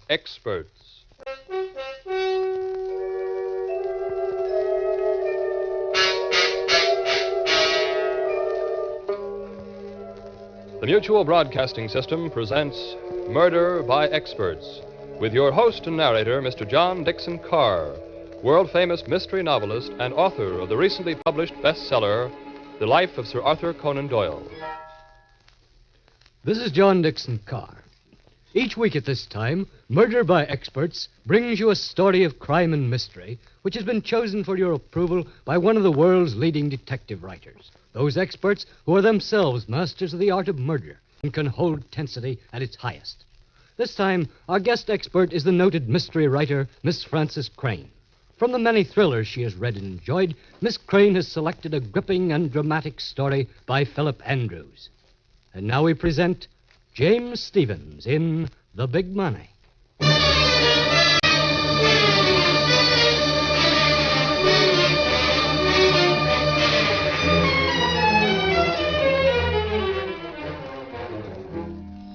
experts. The Mutual Broadcasting System presents Murder by Experts, with your host and narrator, Mr. John Dixon Carr, world-famous mystery novelist and author of the recently published bestseller, The Life of Sir Arthur Conan Doyle. This is John Dixon Carr. Each week at this time, Murder by Experts brings you a story of crime and mystery which has been chosen for your approval by one of the world's leading detective writers. Those experts who are themselves masters of the art of murder and can hold tensity at its highest. This time, our guest expert is the noted mystery writer, Miss Frances Crane. From the many thrillers she has read and enjoyed, Miss Crane has selected a gripping and dramatic story by Philip Andrews. And now we present James Stevens in The Big Money.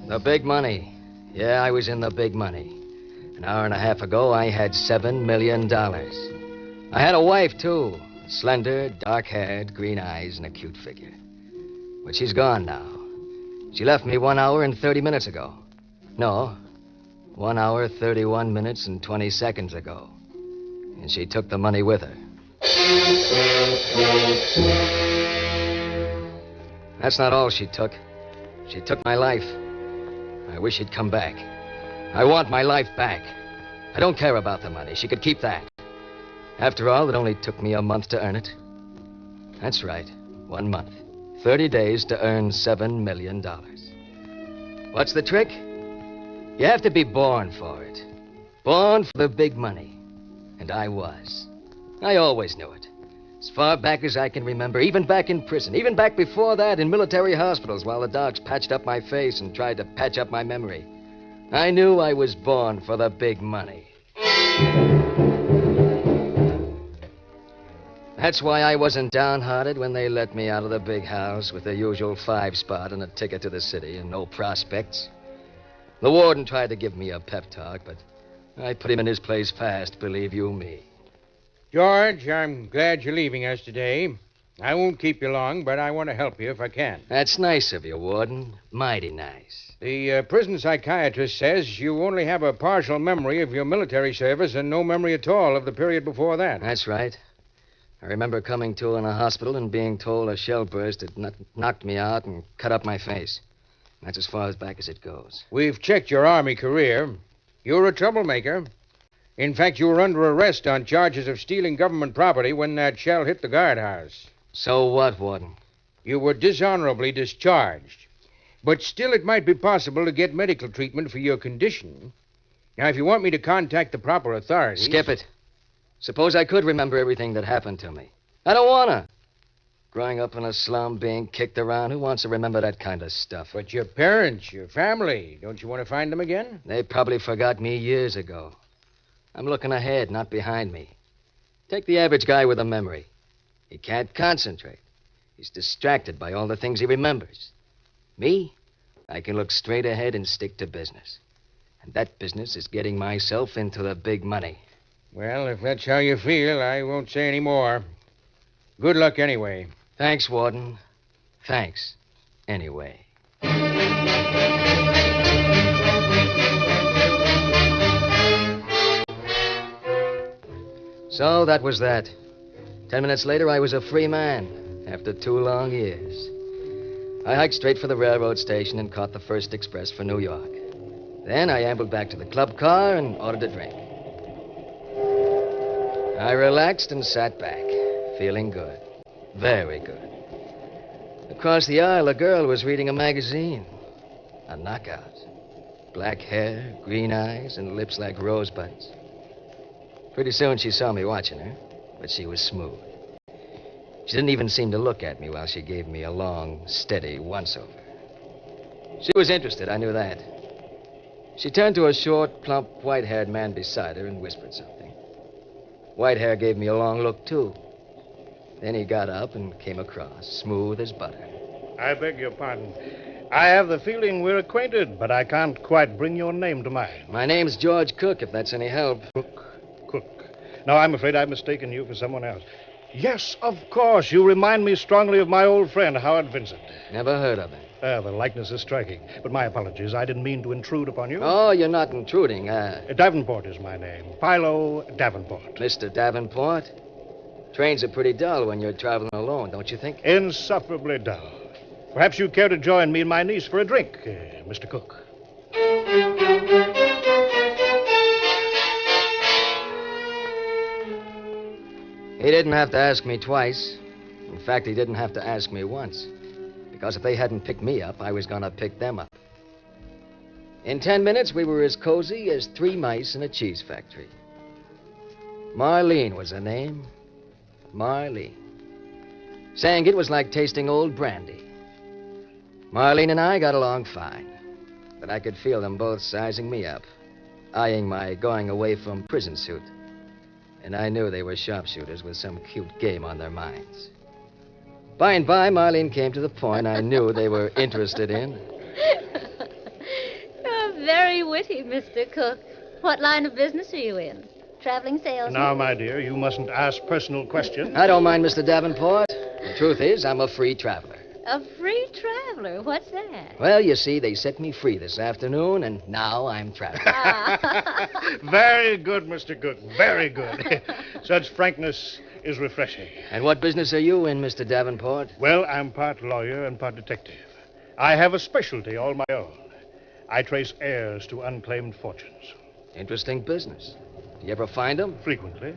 The big money. Yeah, I was in the big money. An hour and a half ago, I had $7 million. I had a wife, too. Slender, dark-haired, green eyes, and a cute figure. But she's gone now. She left me 1 hour and 30 minutes ago. No, 1 hour, 31 minutes, and 20 seconds ago. And she took the money with her. That's not all she took. She took my life. I wish she'd come back. I want my life back. I don't care about the money. She could keep that. After all, it only took me a month to earn it. That's right, 1 month. 30 days to earn $7 million. What's the trick? You have to be born for it. Born for the big money. And I was. I always knew it. As far back as I can remember, even back in prison, even back before that in military hospitals while the docs patched up my face and tried to patch up my memory. I knew I was born for the big money. That's why I wasn't downhearted when they let me out of the big house with the usual 5-spot and a ticket to the city and no prospects. The warden tried to give me a pep talk, but I put him in his place fast, believe you me. George, I'm glad you're leaving us today. I won't keep you long, but I want to help you if I can. That's nice of you, Warden. Mighty nice. The prison psychiatrist says you only have a partial memory of your military service and no memory at all of the period before that. That's right. I remember coming to in a hospital and being told a shell burst had knocked me out and cut up my face. That's as far back as it goes. We've checked your Army career. You're a troublemaker. In fact, you were under arrest on charges of stealing government property when that shell hit the guardhouse. So what, Warden? You were dishonorably discharged. But still, it might be possible to get medical treatment for your condition. Now, if you want me to contact the proper authorities... Skip it. Suppose I could remember everything that happened to me. I don't want to. Growing up in a slum, being kicked around, who wants to remember that kind of stuff? But your parents, your family, don't you want to find them again? They probably forgot me years ago. I'm looking ahead, not behind me. Take the average guy with a memory. He can't concentrate. He's distracted by all the things he remembers. Me, I can look straight ahead and stick to business. And that business is getting myself into the big money. Well, if that's how you feel, I won't say any more. Good luck anyway. Thanks, Warden. Thanks, anyway. So that was that. 10 minutes later, I was a free man after 2 long years. I hiked straight for the railroad station and caught the first express for New York. Then I ambled back to the club car and ordered a drink. I relaxed and sat back, feeling good. Very good. Across the aisle, a girl was reading a magazine. A knockout. Black hair, green eyes, and lips like rosebuds. Pretty soon she saw me watching her, but she was smooth. She didn't even seem to look at me while she gave me a long, steady once-over. She was interested, I knew that. She turned to a short, plump, white-haired man beside her and whispered something. Whitehair gave me a long look, too. Then he got up and came across, smooth as butter. I beg your pardon. I have the feeling we're acquainted, but I can't quite bring your name to mind. My name's George Cook, if that's any help. Cook. No, I'm afraid I've mistaken you for someone else. Yes, of course. You remind me strongly of my old friend, Howard Vincent. Never heard of him. The likeness is striking. But my apologies. I didn't mean to intrude upon you. Oh, you're not intruding. Davenport is my name. Philo Davenport. Mr. Davenport? Trains are pretty dull when you're traveling alone, don't you think? Insufferably dull. Perhaps you care to join me and my niece for a drink, Mr. Cook. He didn't have to ask me twice. In fact, he didn't have to ask me once. Because if they hadn't picked me up, I was going to pick them up. In 10 minutes, we were as cozy as 3 mice in a cheese factory. Marlene was her name. Marlene. Saying it was like tasting old brandy. Marlene and I got along fine. But I could feel them both sizing me up, eyeing my going away from prison suit. And I knew they were sharpshooters with some cute game on their minds. By and by, Marlene came to the point I knew they were interested in. You're very witty, Mr. Cook. What line of business are you in? Traveling salesman? Now, my dear, you mustn't ask personal questions. I don't mind, Mr. Davenport. The truth is, I'm a free traveler. A free traveler? What's that? Well, you see, they set me free this afternoon, and now I'm traveling. Very good, Mr. Cook. Very good. Such frankness is refreshing. And what business are you in, Mr. Davenport? Well, I'm part lawyer and part detective. I have a specialty all my own. I trace heirs to unclaimed fortunes. Interesting business. Do you ever find them? Frequently.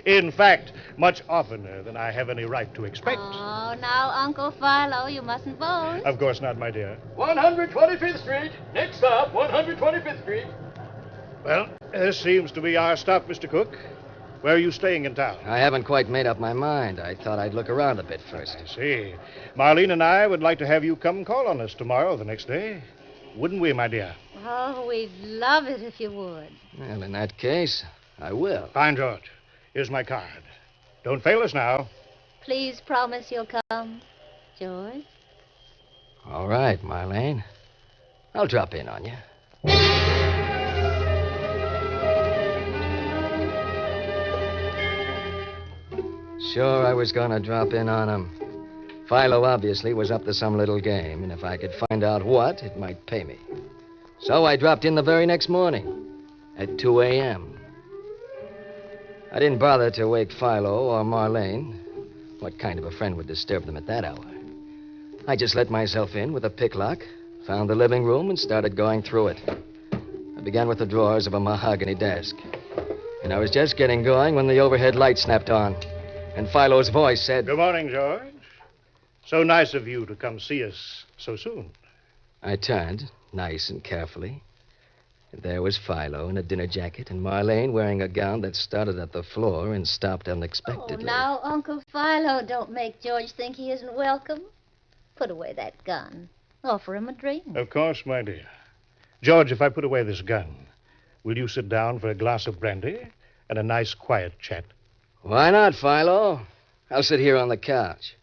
In fact, much oftener than I have any right to expect. Oh, now, Uncle Philo, you mustn't boast. Of course not, my dear. 125th Street. Next stop, 125th Street. Well, this seems to be our stop, Mr. Cook. Where are you staying in town? I haven't quite made up my mind. I thought I'd look around a bit first. I see. Marlene and I would like to have you come call on us tomorrow, the next day. Wouldn't we, my dear? Oh, we'd love it if you would. Well, in that case, I will. Fine, George. Here's my card. Don't fail us now. Please promise you'll come, George. All right, Marlene. I'll drop in on you. Sure, I was going to drop in on him. Philo obviously was up to some little game, and if I could find out what, it might pay me. So I dropped in the very next morning at 2 a.m. I didn't bother to wake Philo or Marlene. What kind of a friend would disturb them at that hour? I just let myself in with a picklock, found the living room, and started going through it. I began with the drawers of a mahogany desk. And I was just getting going when the overhead light snapped on. And Philo's voice said, Good morning, George. So nice of you to come see us so soon. I turned, nice and carefully. And there was Philo in a dinner jacket and Marlene wearing a gown that started at the floor and stopped unexpectedly. Oh, now, Uncle Philo, don't make George think he isn't welcome. Put away that gun. Offer him a drink. Of course, my dear. George, if I put away this gun, will you sit down for a glass of brandy and a nice quiet chat? Why not, Philo? I'll sit here on the couch.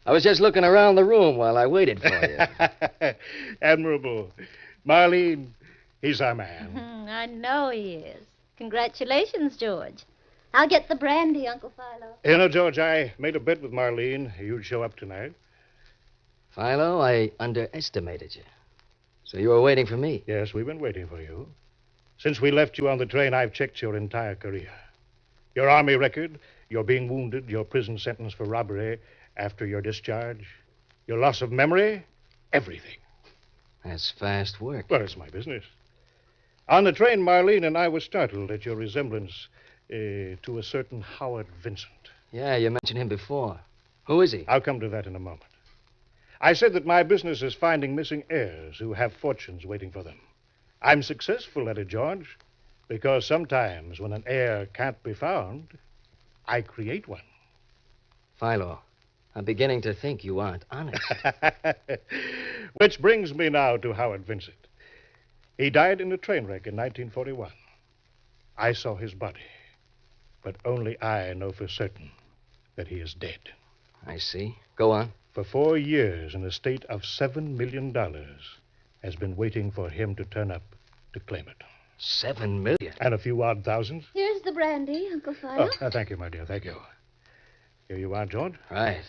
I was just looking around the room while I waited for you. Admirable. Marlene, he's our man. I know he is. Congratulations, George. I'll get the brandy, Uncle Philo. You know, George, I made a bet with Marlene you'd show up tonight. Philo, I underestimated you. So you were waiting for me? Yes, we've been waiting for you. Since we left you on the train, I've checked your entire career. Your Army record, your being wounded, your prison sentence for robbery after your discharge, your loss of memory, everything. That's fast work. Well, it's my business. On the train, Marlene and I were startled at your resemblance to a certain Howard Vincent. Yeah, you mentioned him before. Who is he? I'll come to that in a moment. I said that my business is finding missing heirs who have fortunes waiting for them. I'm successful at it, George, because sometimes when an heir can't be found, I create one. Philo, I'm beginning to think you aren't honest. Which brings me now to Howard Vincent. He died in a train wreck in 1941. I saw his body, but only I know for certain that he is dead. I see. Go on. for 4 years an estate of $7 million has been waiting for him to turn up to claim it. $7 million? And a few odd thousands. Here's the brandy, Uncle Philo. Thank you, my dear, thank you. Here you are, George. Right.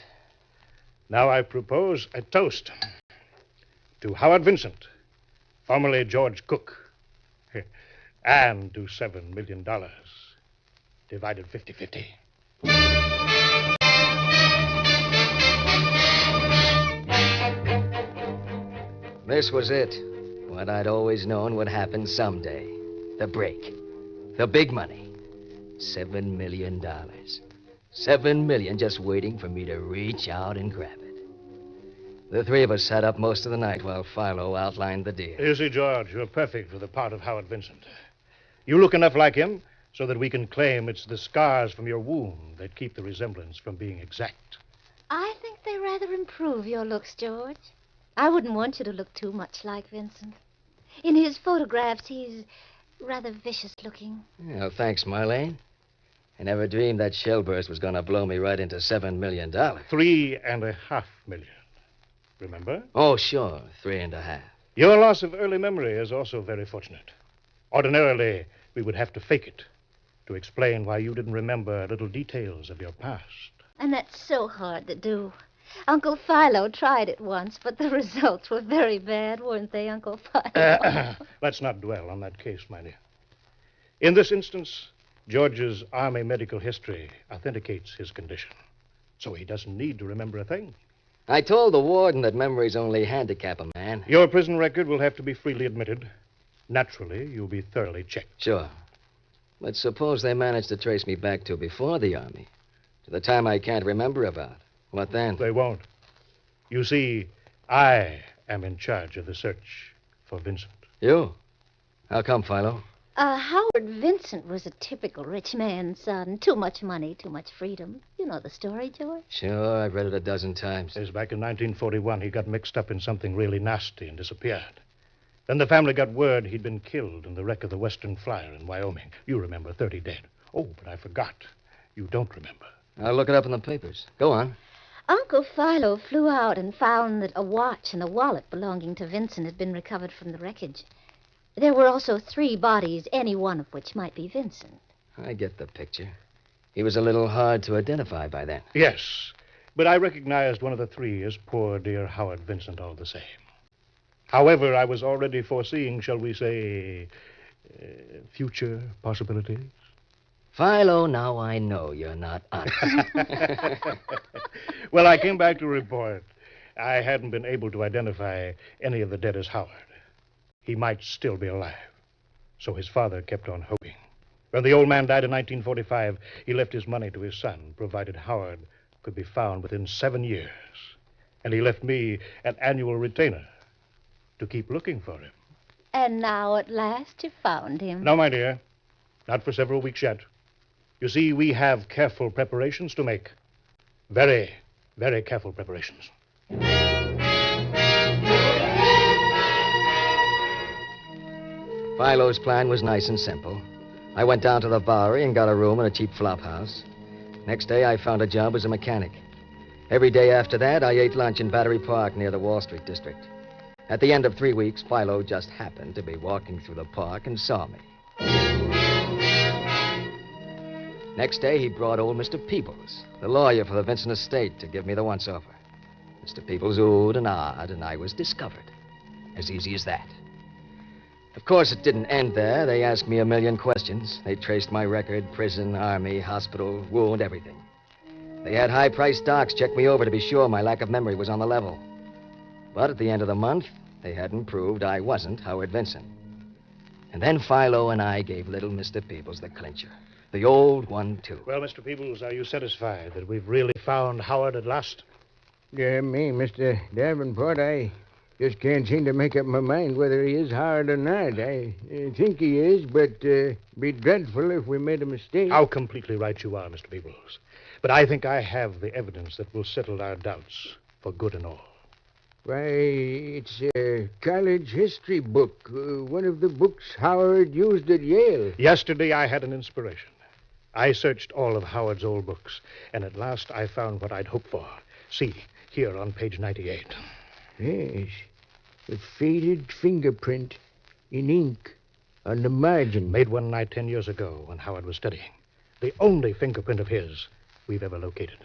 Now I propose a toast to Howard Vincent, formerly George Cook, and to $7 million, divided 50-50. This was it. What I'd always known would happen someday. The break. The big money. $7 million. $7 million just waiting for me to reach out and grab it. The three of us sat up most of the night while Philo outlined the deal. You see, George, you're perfect for the part of Howard Vincent. You look enough like him so that we can claim it's the scars from your wound that keep the resemblance from being exact. I think they rather improve your looks, George. I wouldn't want you to look too much like Vincent. In his photographs, he's rather vicious looking. Well, thanks, Marlene. I never dreamed that shellburst was going to blow me right into $7 million. $3.5 million. Remember? Oh, sure. 3.5. Your loss of early memory is also very fortunate. Ordinarily, we would have to fake it to explain why you didn't remember little details of your past. And that's so hard to do. Uncle Philo tried it once, but the results were very bad, weren't they, Uncle Philo? Let's not dwell on that case, my dear. In this instance, George's Army medical history authenticates his condition, so he doesn't need to remember a thing. I told the warden that memories only handicap a man. Your prison record will have to be freely admitted. Naturally, you'll be thoroughly checked. Sure. But suppose they manage to trace me back to before the Army, to the time I can't remember about. What then? They won't. You see, I am in charge of the search for Vincent. You? How come, Philo? Howard Vincent was a typical rich man's son. Too much money, too much freedom. You know the story, George? Sure, I've read it a dozen times. Yes, back in 1941, he got mixed up in something really nasty and disappeared. Then the family got word he'd been killed in the wreck of the Western Flyer in Wyoming. You remember, 30 dead. Oh, but I forgot. You don't remember. I'll look it up in the papers. Go on. Uncle Philo flew out and found that a watch and a wallet belonging to Vincent had been recovered from the wreckage. There were also 3 bodies, any one of which might be Vincent. I get the picture. He was a little hard to identify by then. Yes, but I recognized one of the 3 as poor dear Howard Vincent all the same. However, I was already foreseeing, shall we say, future possibilities. Philo, now I know you're not honest. Well, I came back to report I hadn't been able to identify any of the dead as Howard. He might still be alive. So his father kept on hoping. When the old man died in 1945, he left his money to his son, provided Howard could be found within 7 years. And he left me an annual retainer to keep looking for him. And now, at last, you found him. No, my dear. Not for several weeks yet. You see, we have careful preparations to make. Very, very careful preparations. Philo's plan was nice and simple. I went down to the Bowery and got a room in a cheap flop house. Next day, I found a job as a mechanic. Every day after that, I ate lunch in Battery Park near the Wall Street district. At the end of 3 weeks, Philo just happened to be walking through the park and saw me. Next day, he brought old Mr. Peebles, the lawyer for the Vincent estate, to give me the once-over. Mr. Peebles oohed and ahed, and I was discovered. As easy as that. Of course, it didn't end there. They asked me a million questions. They traced my record, prison, army, hospital, wound, everything. They had high-priced docs check me over to be sure my lack of memory was on the level. But at the end of the month, they hadn't proved I wasn't Howard Vincent. And then Philo and I gave little Mr. Peebles the clincher. The old one, too. Well, Mr. Peebles, are you satisfied that we've really found Howard at last? Yeah, me, Mr. Davenport, I just can't seem to make up my mind whether he is Howard or not. I think he is, but be dreadful if we made a mistake. How completely right you are, Mr. Peebles. But I think I have the evidence that will settle our doubts for good and all. Why, it's a college history book. One of the books Howard used at Yale. Yesterday, I had an inspiration. I searched all of Howard's old books, and at last I found what I'd hoped for. See, Here on page 98. Yes. A faded fingerprint in ink on the margin. Made one night 10 years ago when Howard was studying. The only fingerprint of his we've ever located.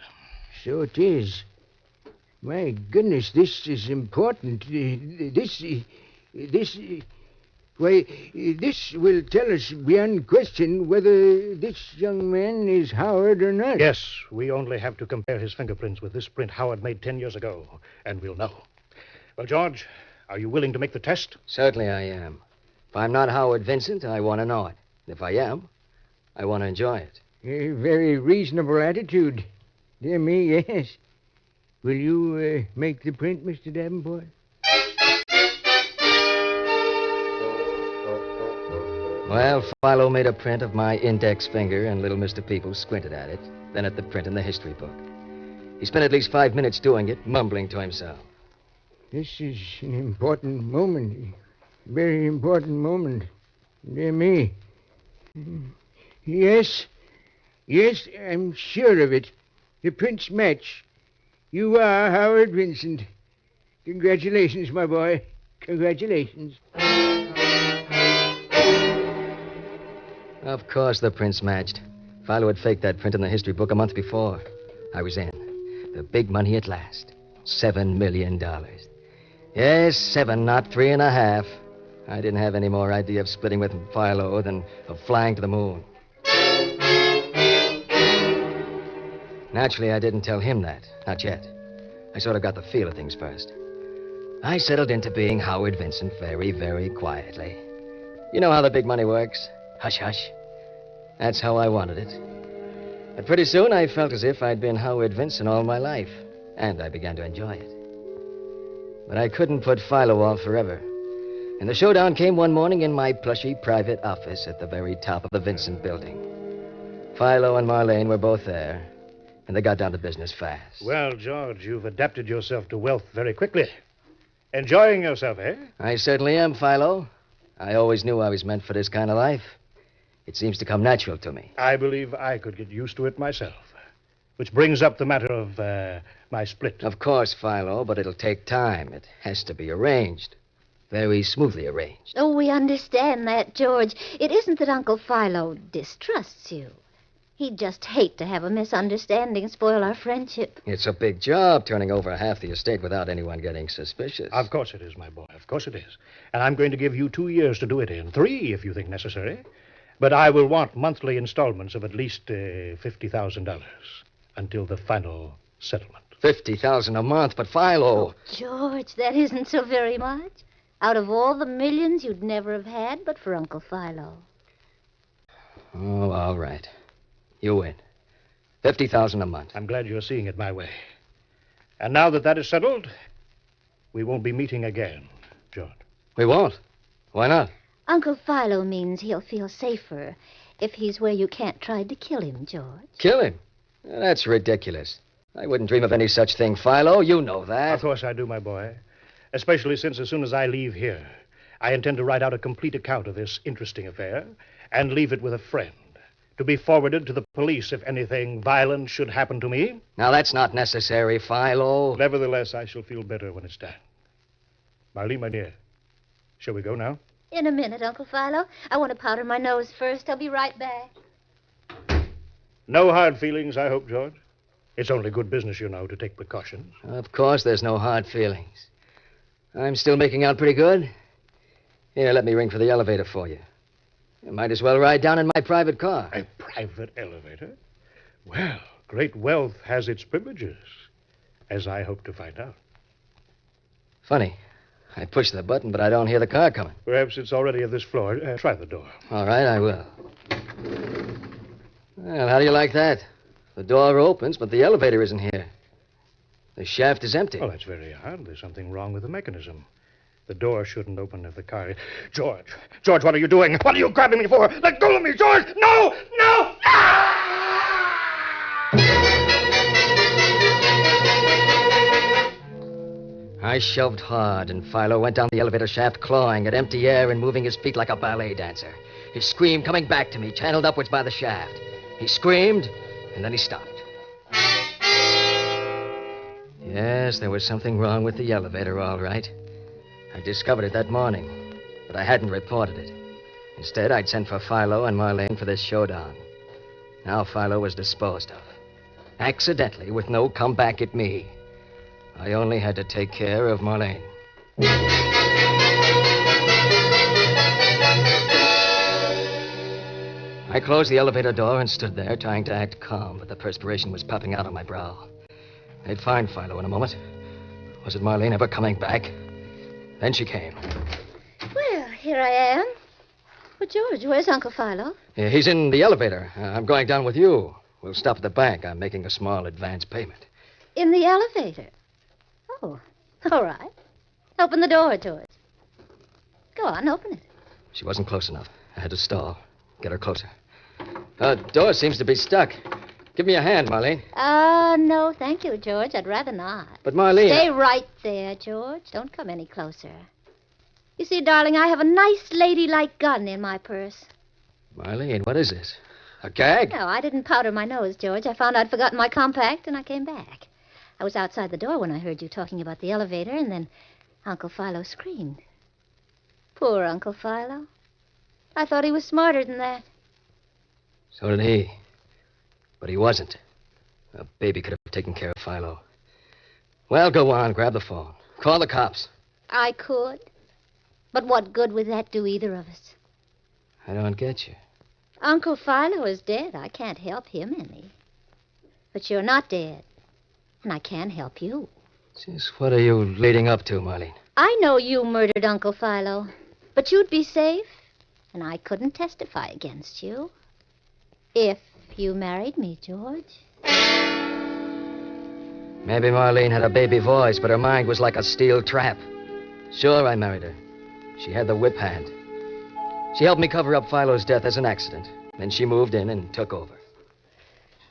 So it is. My goodness, this is important. This will tell us beyond question whether this young man is Howard or not. Yes, we only have to compare his fingerprints with this print Howard made 10 years ago, and we'll know. Well, George, are you willing to make the test? Certainly I am. If I'm not Howard Vincent, I want to know it. If I am, I want to enjoy it. A very reasonable attitude. Dear me, yes. Will you make the print, Mr. Davenport? Well, Philo made a print of my index finger, and little Mr. Peoples squinted at it, then at the print in the history book. He spent at least 5 minutes doing it, mumbling to himself. This is an important moment. Very important moment. Dear me. Yes. Yes, I'm sure of it. The prints match. You are Howard Vincent. Congratulations, my boy. Congratulations. Of course the prints matched. Philo had faked that print in the history book a month before. I was in. The big money at last. $7 million. Yes, 7, not 3.5. I didn't have any more idea of splitting with Philo than of flying to the moon. Naturally, I didn't tell him that. Not yet. I sort of got the feel of things first. I settled into being Howard Vincent very, very quietly. You know how the big money works. Hush, hush. That's how I wanted it. But pretty soon I felt as if I'd been Howard Vincent all my life, and I began to enjoy it. But I couldn't put Philo off forever. And the showdown came one morning in my plushy private office at the very top of the Vincent building. Philo and Marlene were both there, and they got down to business fast. Well, George, you've adapted yourself to wealth very quickly. Enjoying yourself, eh? I certainly am, Philo. I always knew I was meant for this kind of life. It seems to come natural to me. I believe I could get used to it myself. Which brings up the matter of my split. Of course, Philo, but it'll take time. It has to be arranged. Very smoothly arranged. Oh, we understand that, George. It isn't that Uncle Philo distrusts you. He'd just hate to have a misunderstanding spoil our friendship. It's a big job, turning over half the estate without anyone getting suspicious. Of course it is, my boy. Of course it is. And I'm going to give you 2 years to do it in. 3, if you think necessary. But I will want monthly installments of at least $50,000 until the final settlement. $50,000 a month, but Philo... Oh, George, that isn't so very much. Out of all the millions you'd never have had but for Uncle Philo. Oh, all right. You win. $50,000 a month. I'm glad you're seeing it my way. And now that that is settled, we won't be meeting again, George. We won't. Why not? Uncle Philo means he'll feel safer if he's where you can't try to kill him, George. Kill him? That's ridiculous. I wouldn't dream of any such thing, Philo. You know that. Of course I do, my boy. Especially since as soon as I leave here, I intend to write out a complete account of this interesting affair and leave it with a friend to be forwarded to the police if anything violent should happen to me. Now, that's not necessary, Philo. Nevertheless, I shall feel better when it's done. Marlene, my dear, shall we go now? In a minute, Uncle Philo. I want to powder my nose first. I'll be right back. No hard feelings, I hope, George. It's only good business, you know, to take precautions. Of course, there's no hard feelings. I'm still making out pretty good. Here, let me ring for the elevator for you. You might as well ride down in my private car. A private elevator? Well, great wealth has its privileges, as I hope to find out. Funny. I push the button, but I don't hear the car coming. Perhaps it's already at this floor. Try the door. All right, I will. Well, how do you like that? The door opens, but the elevator isn't here. The shaft is empty. Oh, that's very odd. There's something wrong with the mechanism. The door shouldn't open if the car... George! George, what are you doing? What are you grabbing me for? Let go of me, George! No! No! I shoved hard, and Philo went down the elevator shaft, clawing at empty air and moving his feet like a ballet dancer. His scream coming back to me, channeled upwards by the shaft. He screamed, and then he stopped. Yes, there was something wrong with the elevator, all right. I discovered it that morning, but I hadn't reported it. Instead, I'd sent for Philo and Marlene for this showdown. Now Philo was disposed of. Accidentally, with no comeback at me. I only had to take care of Marlene. I closed the elevator door and stood there trying to act calm, but the perspiration was popping out on my brow. They'd find Philo in a moment. Was it Marlene ever coming back? Then she came. Well, here I am. But, George, where's Uncle Philo? Yeah, he's in the elevator. I'm going down with you. We'll stop at the bank. I'm making a small advance payment. In the elevator? Oh, all right. Open the door, George. Go on, open it. She wasn't close enough. I had to stall. Get her closer. Door seems to be stuck. Give me a hand, Marlene. No, thank you, George. I'd rather not. But, Marlene... Stay right there, George. Don't come any closer. You see, darling, I have a nice ladylike gun in my purse. Marlene, what is this? A gag? No, I didn't powder my nose, George. I found I'd forgotten my compact, and I came back. I was outside the door when I heard you talking about the elevator, and then Uncle Philo screamed. Poor Uncle Philo. I thought he was smarter than that. So did he. But he wasn't. A baby could have taken care of Philo. Well, go on. Grab the phone. Call the cops. I could. But what good would that do either of us? I don't get you. Uncle Philo is dead. I can't help him any. But you're not dead. And I can help you. Just what are you leading up to, Marlene? I know you murdered Uncle Philo. But you'd be safe. And I couldn't testify against you. If you married me, George. Maybe Marlene had a baby voice, but her mind was like a steel trap. Sure, I married her. She had the whip hand. She helped me cover up Philo's death as an accident. Then she moved in and took over.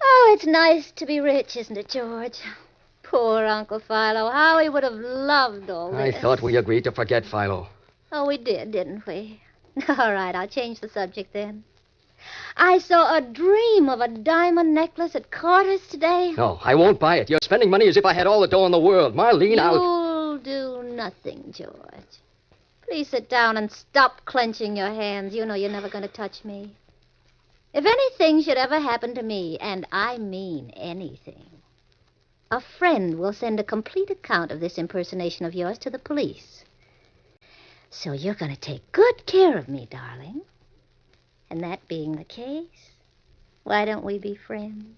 Oh, it's nice to be rich, isn't it, George? Poor Uncle Philo. How he would have loved all this. I thought we agreed to forget Philo. Oh, we did, didn't we? All right, I'll change the subject then. I saw a dream of a diamond necklace at Carter's today. No, I won't buy it. You're spending money as if I had all the dough in the world. Marlene, You'll do nothing, George. Please sit down and stop clenching your hands. You know you're never going to touch me. If anything should ever happen to me, and I mean anything, a friend will send a complete account of this impersonation of yours to the police. So you're going to take good care of me, darling. And that being the case, why don't we be friends?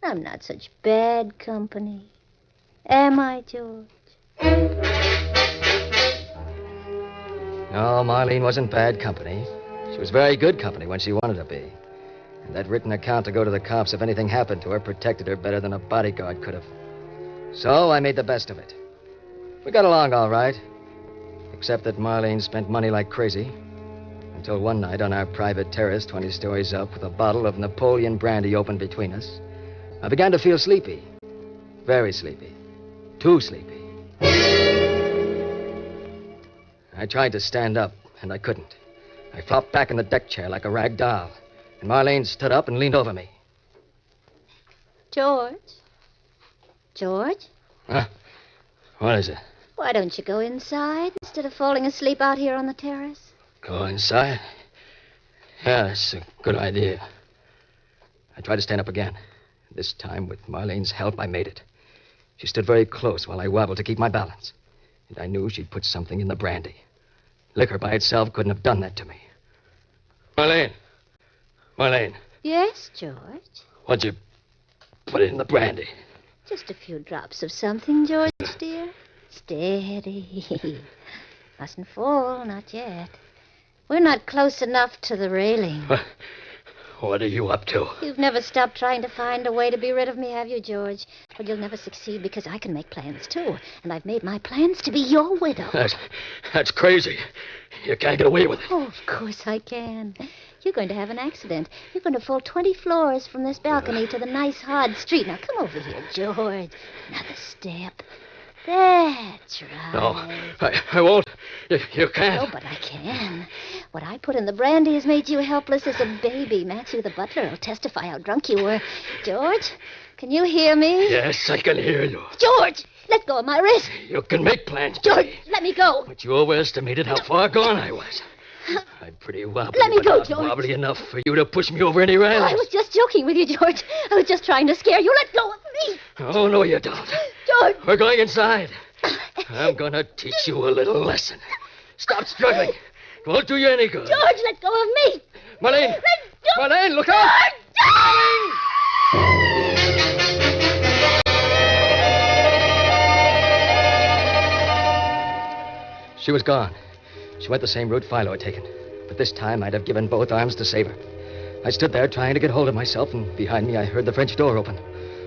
I'm not such bad company. Am I, George? No, Marlene wasn't bad company. She was very good company when she wanted to be. And that written account to go to the cops if anything happened to her protected her better than a bodyguard could have. So I made the best of it. We got along all right. Except that Marlene spent money like crazy. Until one night on our private terrace 20 stories up with a bottle of Napoleon brandy open between us, I began to feel sleepy. Very sleepy. Too sleepy. I tried to stand up, and I couldn't. I flopped back in the deck chair like a rag doll, and Marlene stood up and leaned over me. George? George? What is it? Why don't you go inside instead of falling asleep out here on the terrace? Go inside? Yeah, that's a good idea. I tried to stand up again. This time, with Marlene's help, I made it. She stood very close while I wobbled to keep my balance. And I knew she'd put something in the brandy. Liquor by itself couldn't have done that to me. Marlene. Marlene. Yes, George? What'd you put in the brandy? Just a few drops of something, George, dear. Steady. Mustn't fall, not yet. We're not close enough to the railing. What are you up to? You've never stopped trying to find a way to be rid of me, have you, George? Well, you'll never succeed because I can make plans, too. And I've made my plans to be your widow. That's crazy. You can't get away with it. Oh, of course I can. You're going to have an accident. You're going to fall 20 floors from this balcony to the nice, hard street. Now, come over here, George. Another step. That's right. No, I won't. You can't. Oh, but I can. What I put in the brandy has made you helpless as a baby. Matthew, the butler, will testify how drunk you were. George, Can you hear me? Yes, I can hear you. George, let go of my wrist. You can make plans, George, Betty, let me go. but you overestimated how far gone I was. I'm pretty wobbly, Let me but go, not George. wobbly enough for you to push me over any railings. I was just joking with you, George. I was just trying to scare you. Let go of me. Oh, no, you don't. George. We're going inside. I'm going to teach you a little lesson. Stop struggling. It won't do you any good. George, let go of me. Marlene! Let go. Marlene, look out! She was gone. She went the same route Philo had taken. But this time I'd have given both arms to save her. I stood there trying to get hold of myself, and behind me I heard the French door open.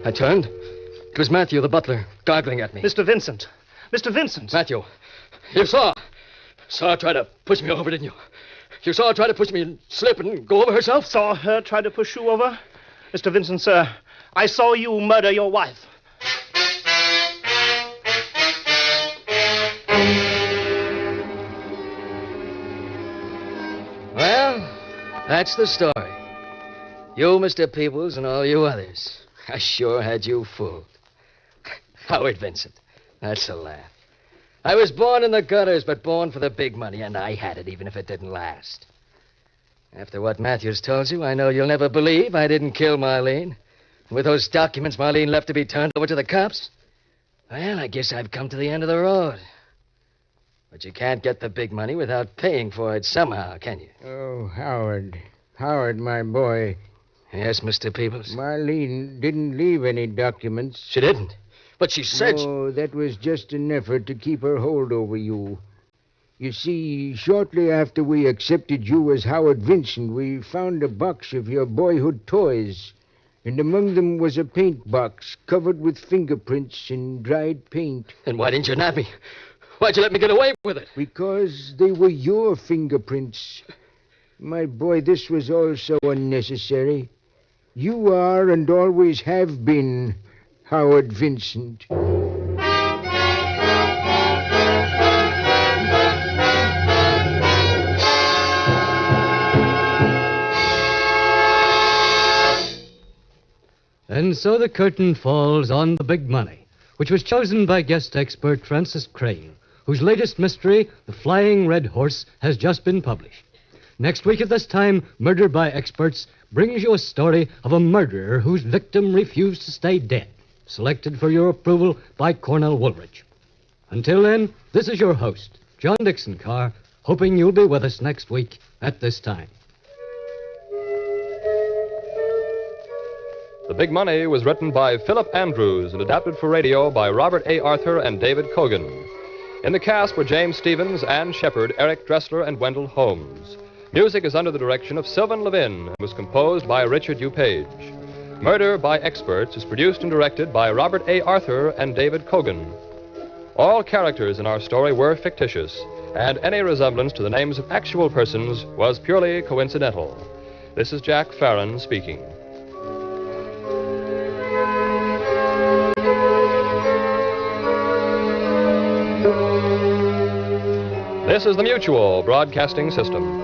I turned. It was Matthew, the butler, gargling at me. Mr. Vincent. Mr. Vincent. Matthew, you saw her try to push me over, didn't you? You saw her try to push me and slip and go over herself? Saw her try to push you over? Mr. Vincent, sir, I saw you murder your wife. Well, that's the story. You, Mr. Peebles, and all you others. I sure had you fooled. Howard Vincent. That's a laugh. I was born in the gutters, but born for the big money, and I had it, even if it didn't last. After what Matthews told you, I know you'll never believe I didn't kill Marlene. And with those documents Marlene left to be turned over to the cops, well, I guess I've come to the end of the road. But you can't get the big money without paying for it somehow, can you? Oh, Howard. Howard, my boy. Yes, Mr. Peebles? Marlene didn't leave any documents. She didn't. But she said... No, that was just an effort to keep her hold over you. You see, shortly after we accepted you as Howard Vincent, we found a box of your boyhood toys. And among them was a paint box covered with fingerprints and dried paint. Then why didn't you nab me? Why'd you let me get away with it? Because they were your fingerprints. My boy, this was all so unnecessary. You are and always have been Howard Vincent. And so the curtain falls on The Big Money, which was chosen by guest expert Francis Crane, whose latest mystery, The Flying Red Horse, has just been published. Next week at this time, Murder by Experts brings you a story of a murderer whose victim refused to stay dead, selected for your approval by Cornell Woolridge. Until then, this is your host, John Dixon Carr, hoping you'll be with us next week at this time. The Big Money was written by Philip Andrews and adapted for radio by Robert A. Arthur and David Cogan. In the cast were James Stevens, Ann Shepard, Eric Dressler, and Wendell Holmes. Music is under the direction of Sylvan Levin and was composed by Richard U. Page. Murder by Experts is produced and directed by Robert A. Arthur and David Cogan. All characters in our story were fictitious, and any resemblance to the names of actual persons was purely coincidental. This is Jack Farron speaking. This is the Mutual Broadcasting System.